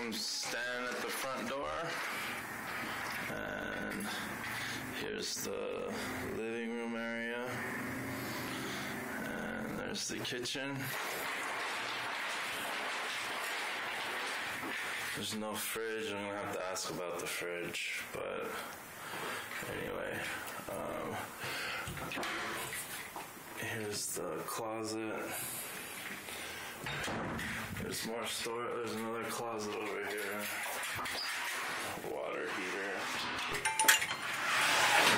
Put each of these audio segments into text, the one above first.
I'm standing at the front door, and here's the living room area, and there's the kitchen. There's no fridge. I'm gonna have to ask about the fridge, but anyway, here's the closet. There's more storage. There's another closet over here. Water heater.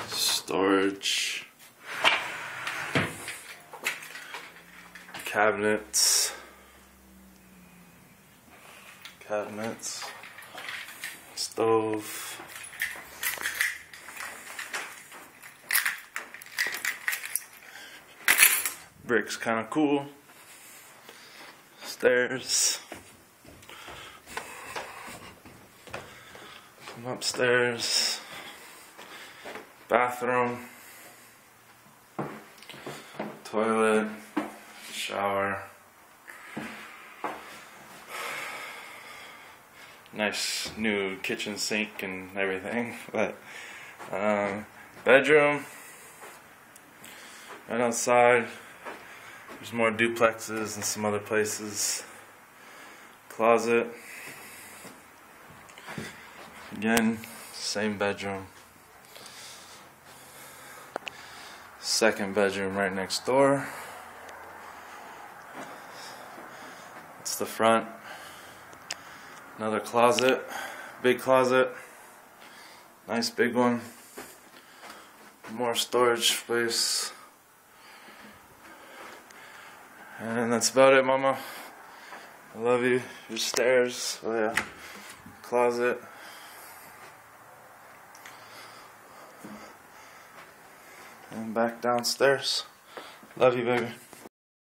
Storage. Cabinets. Stove. Brick's kind of cool. Stairs. Come upstairs. Bathroom. Toilet. Shower. Nice new kitchen sink and everything. But bedroom. Right outside. There's more duplexes and some other places. Closet. Again, same bedroom. Second bedroom right next door. It's the front. Another closet. Big closet. Nice big one. More storage space. And that's about it, Mama. I love you. Your stairs. Oh yeah. Closet. And back downstairs. Love you, baby.